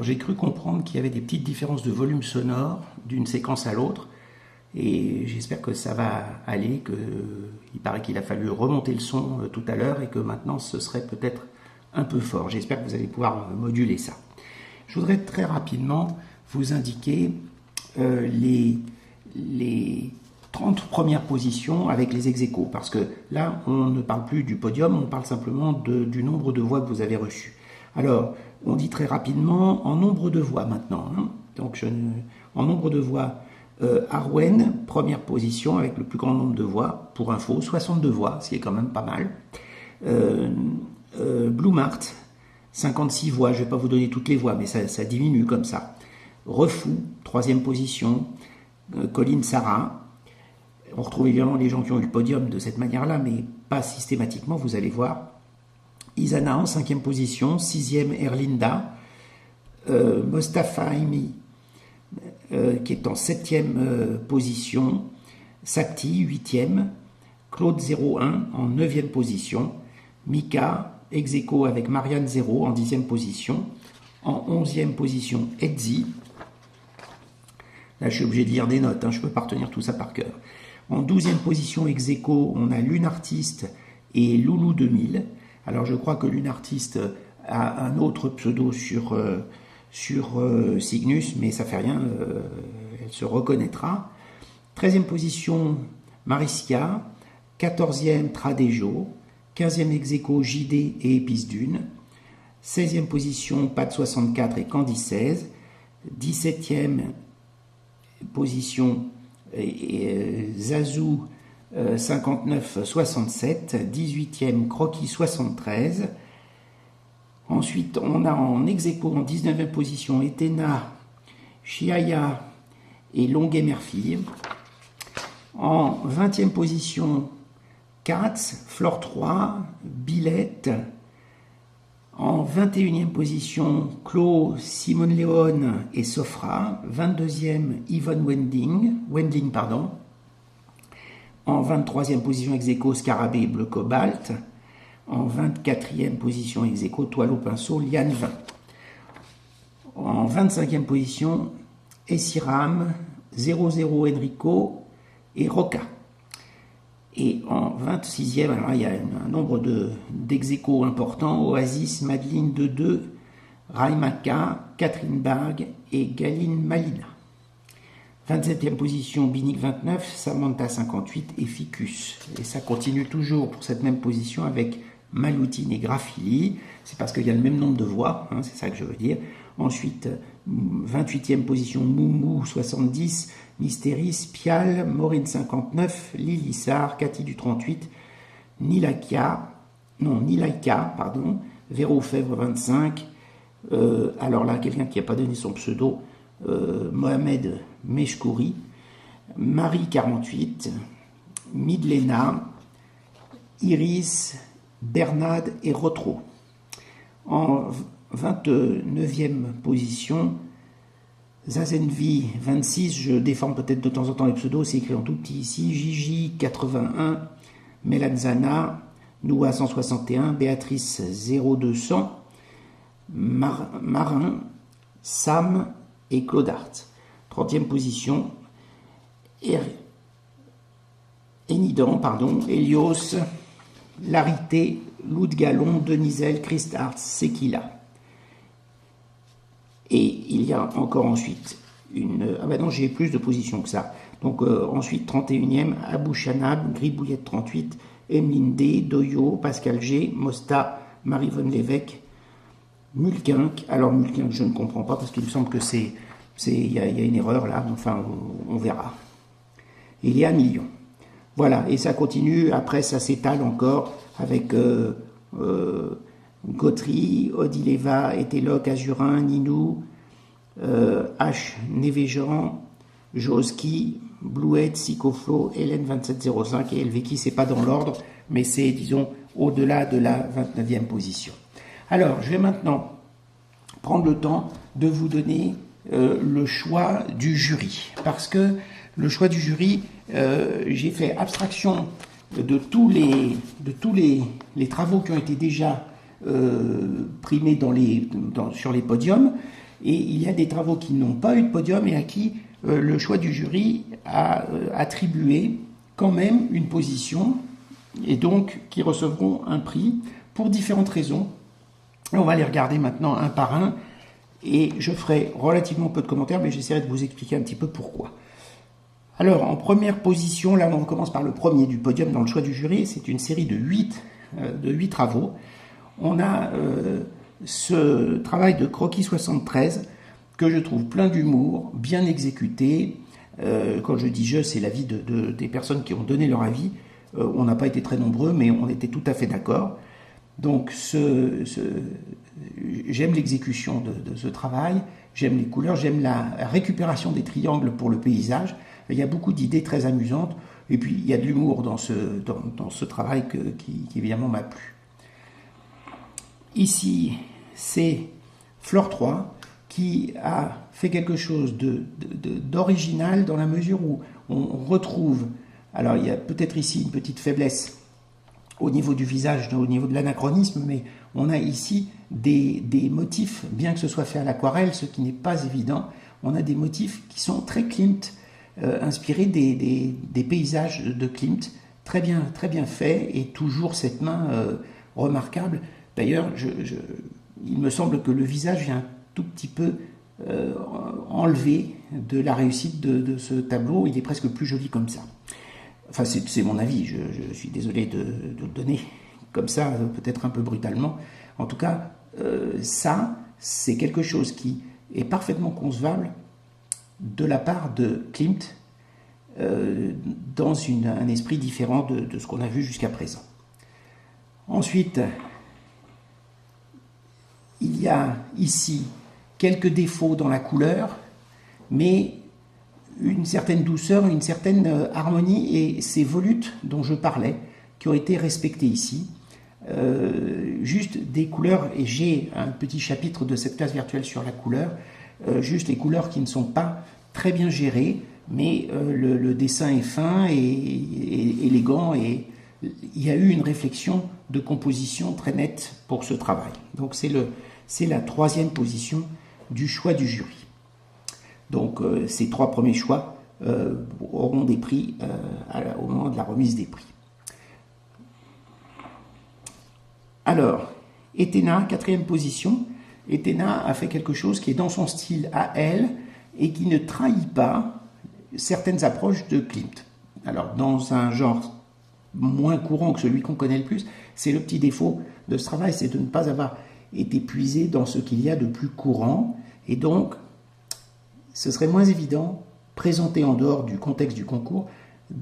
Alors j'ai cru comprendre qu'il y avait des petites différences de volume sonore d'une séquence à l'autre, et j'espère que ça va aller, il paraît qu'il a fallu remonter le son tout à l'heure et que maintenant ce serait peut-être un peu fort. J'espère que vous allez pouvoir moduler ça. Je voudrais très rapidement vous indiquer les 30 premières positions avec les ex-aequo, parce que là on ne parle plus du podium, on parle simplement du nombre de voix que vous avez reçues. Alors on dit très rapidement en nombre de voix maintenant, hein. Donc en nombre de voix, Arwen, première position avec le plus grand nombre de voix, pour info, 62 voix, ce qui est quand même pas mal. Blue Mart, 56 voix, je ne vais pas vous donner toutes les voix, mais ça diminue comme ça. Refou, troisième position. Colline Sarah. On retrouve évidemment les gens qui ont eu le podium de cette manière-là, mais pas systématiquement, vous allez voir. Isana en cinquième position, sixième Erlinda. Mostafa Aimi, qui est en septième position. Sakti, huitième. Claude 01 en neuvième position. Mika, ex-aequo avec Marianne 0 en dixième position. En onzième position, Edzi. Là, je suis obligé de lire des notes, hein, je ne peux pas retenir tout ça par cœur. En 12e position ex-aequo, on a Lunartiste et Loulou 2000. Alors, je crois que Lunartiste a un autre pseudo sur Cygnus, mais ça fait rien, elle se reconnaîtra. 13e position, Maricia. 14e, Tradejo. 15e ex-aequo, JD et Épice Dune. 16e position, Pat 64 et Candy 16. 17e position, Zazou 59-67, 18e Croquis 73. Ensuite, on a en ex-aequo en 19e position Etena, Chiaya et Longuet Murphy. En 20e position, Katz, Flore 3, Billette. En 21e position, Claude, Simone Léon et Sofra. 22e, Yvonne Wendling. En 23e position, ex-aequo, Scarabée, Bleu Cobalt. En 24e position, ex-aequo, Toile au pinceau, Liane 20. En 25e position, Essiram, 00 Enrico et Roca. Et en 26e, alors là, il y a un nombre d'ex-aequo importants, Oasis, Madeleine 2-2, Raimaka, Catherine Barg et Galine Malina. 27e position, Binic 29, Samantha 58 et Ficus. Et ça continue toujours pour cette même position avec Maloutine et Graphili. C'est parce qu'il y a le même nombre de voix, hein, c'est ça que je veux dire. Ensuite, 28e position, Moumou 70, Mystéris, Pial, Maureen 59, Lilissard, Cathy du 38, Nilaika, Véro Fèvre 25. Alors là, quelqu'un qui n'a pas donné son pseudo, Mohamed Meshkouri, Marie 48, Midlena, Iris, Bernade et Rotro. En 29e position, Zazenvi 26, je déforme peut-être de temps en temps les pseudos, c'est écrit en tout petit ici, Gigi 81, Melanzana, Noua 161, Béatrice 0200, Marin, Sam et Claudart. 30e position, Enidan, Helios, Larité, Lou de Gallon, Deniselle, Christart, Sekila. Et il y a encore ensuite j'ai plus de positions que ça. Donc ensuite 31e, Abou Chanab, Gribouillette 38, Emeline D, Doyo, Pascal G, Mosta, Marie-Vonne Lévesque, Mulquinque. Alors Mulquinque, je ne comprends pas parce qu'il me semble que il y a une erreur là, enfin on verra. Et il y a un million. Voilà, et ça continue, après ça s'étale encore avec Gautry, Odileva, Eteloc, Azurin, Ninou, H, Névéjean, Joski, Blouette, Sicoflo, Hélène 2705 et Elveki, c'est pas dans l'ordre, mais c'est, disons, au-delà de la 29e position. Alors, je vais maintenant prendre le temps de vous donner le choix du jury, parce que le choix du jury, j'ai fait abstraction de tous les travaux qui ont été déjà primés sur les podiums, Et il y a des travaux qui n'ont pas eu de podium et à qui le choix du jury a attribué quand même une position et donc qui recevront un prix pour différentes raisons. Et on va les regarder maintenant un par un et je ferai relativement peu de commentaires, mais j'essaierai de vous expliquer un petit peu pourquoi. Alors, en première position, là on commence par le premier du podium dans le choix du jury, c'est une série de 8 travaux. On a ce travail de Croquis 73 que je trouve plein d'humour, bien exécuté. Quand je dis je, c'est l'avis des personnes qui ont donné leur avis. On n'a pas été très nombreux, mais on était tout à fait d'accord. Donc j'aime l'exécution de ce travail, j'aime les couleurs, j'aime la récupération des triangles pour le paysage. Il y a beaucoup d'idées très amusantes, et puis il y a de l'humour dans ce travail qui évidemment m'a plu. Ici, c'est Flore 3 qui a fait quelque chose d'original dans la mesure où on retrouve, alors il y a peut-être ici une petite faiblesse au niveau du visage, au niveau de l'anachronisme, mais on a ici des motifs, bien que ce soit fait à l'aquarelle, ce qui n'est pas évident, on a des motifs qui sont très Klimt, inspirés des paysages de Klimt, très bien faits, et toujours cette main remarquable. D'ailleurs, il me semble que le visage vient un tout petit peu enlevé de la réussite de ce tableau, il est presque plus joli comme ça. Enfin, c'est mon avis, je suis désolé de le donner comme ça, peut-être un peu brutalement. En tout cas, ça, c'est quelque chose qui est parfaitement concevable de la part de Klimt dans un esprit différent de ce qu'on a vu jusqu'à présent. Ensuite, il y a ici quelques défauts dans la couleur, mais une certaine douceur, une certaine harmonie, et ces volutes dont je parlais, qui ont été respectées ici, juste des couleurs, et j'ai un petit chapitre de cette classe virtuelle sur la couleur, juste les couleurs qui ne sont pas très bien gérées, mais le dessin est fin et élégant, et il y a eu une réflexion de composition très nette pour ce travail. Donc c'est la troisième position du choix du jury. Donc ces trois premiers choix auront des prix au moment de la remise des prix. Alors, Etena, quatrième position. Etena a fait quelque chose qui est dans son style à elle et qui ne trahit pas certaines approches de Klimt. Alors, dans un genre moins courant que celui qu'on connaît le plus, c'est le petit défaut de ce travail, c'est de ne pas avoir été puisé dans ce qu'il y a de plus courant, et donc ce serait moins évident, présenté en dehors du contexte du concours,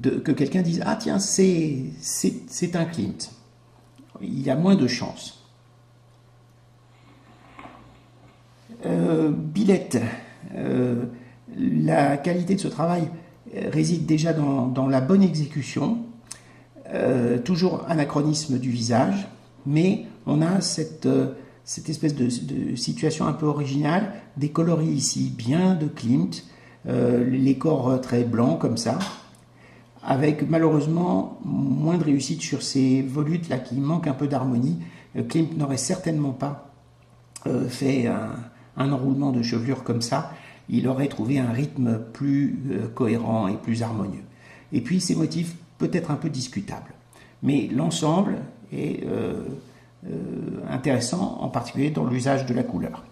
que quelqu'un dise « Ah tiens, c'est un Klimt ». Il y a moins de chances. Billette, la qualité de ce travail réside déjà dans la bonne exécution, toujours anachronisme du visage, mais on a cette espèce de situation un peu originale, des coloris ici bien de Klimt, les corps très blancs comme ça, avec malheureusement moins de réussite sur ces volutes là qui manquent un peu d'harmonie. Klimt n'aurait certainement pas fait un enroulement de chevelure comme ça, il aurait trouvé un rythme plus cohérent et plus harmonieux. Et puis ces motifs peut-être un peu discutables, mais l'ensemble est intéressant, en particulier dans l'usage de la couleur.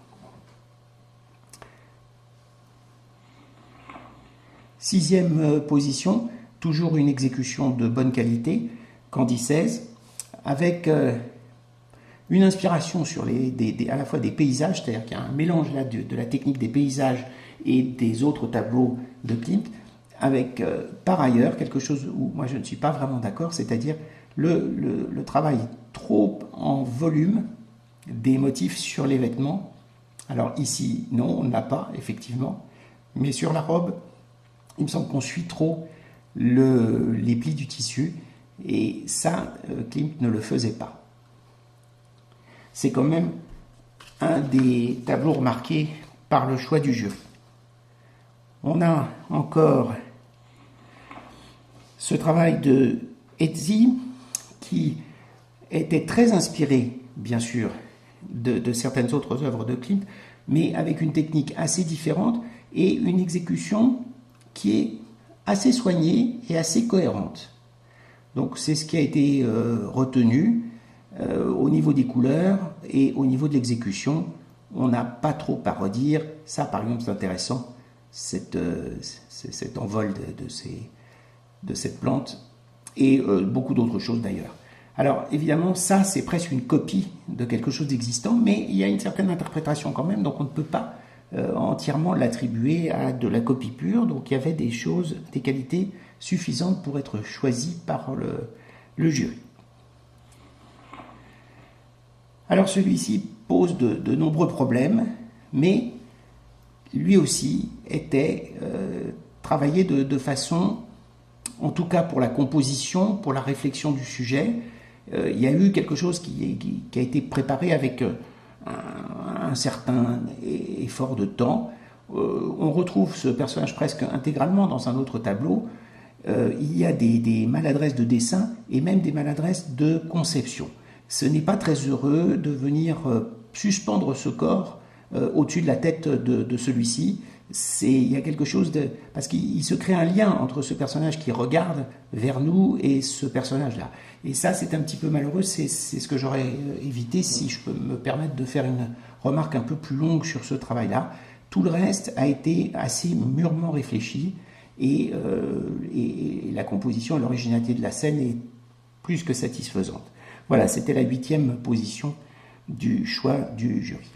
Sixième position, toujours une exécution de bonne qualité, Candy 16, avec une inspiration sur à la fois des paysages, c'est-à-dire qu'il y a un mélange là de la technique des paysages et des autres tableaux de Klimt, avec par ailleurs quelque chose où moi je ne suis pas vraiment d'accord, c'est-à-dire le travail trop en volume des motifs sur les vêtements. Alors ici, non, on ne l'a pas, effectivement, mais sur la robe, il me semble qu'on suit trop les plis du tissu, et ça, Klimt ne le faisait pas. C'est quand même un des tableaux remarqués par le choix du jury. On a encore ce travail de Hetzi, qui était très inspiré, bien sûr, de certaines autres œuvres de Klimt. mais avec une technique assez différente et une exécution qui est assez soignée et assez cohérente. Donc c'est ce qui a été retenu au niveau des couleurs et au niveau de l'exécution. On n'a pas trop à redire. Ça, par exemple, c'est intéressant, cet envol de cette plante, et beaucoup d'autres choses d'ailleurs. Alors évidemment, ça c'est presque une copie de quelque chose d'existant, mais il y a une certaine interprétation quand même, donc on ne peut pas entièrement l'attribuer à de la copie pure. Donc il y avait des choses, des qualités suffisantes pour être choisies par le jury. Alors celui-ci pose de nombreux problèmes, mais lui aussi était travaillé de façon, en tout cas pour la composition, pour la réflexion du sujet. Il y a eu quelque chose qui a été préparé avec un certain effort de temps. On retrouve ce personnage presque intégralement dans un autre tableau. Il y a des maladresses de dessin et même des maladresses de conception. Ce n'est pas très heureux de venir suspendre ce corps au-dessus de la tête de celui-ci. Il y a quelque chose de... Parce qu'il se crée un lien entre ce personnage qui regarde vers nous et ce personnage-là. Et ça, c'est un petit peu malheureux. C'est ce que j'aurais évité si je peux me permettre de faire une remarque un peu plus longue sur ce travail-là. Tout le reste a été assez mûrement réfléchi et la composition et l'originalité de la scène est plus que satisfaisante. Voilà, c'était la 8e position du choix du jury.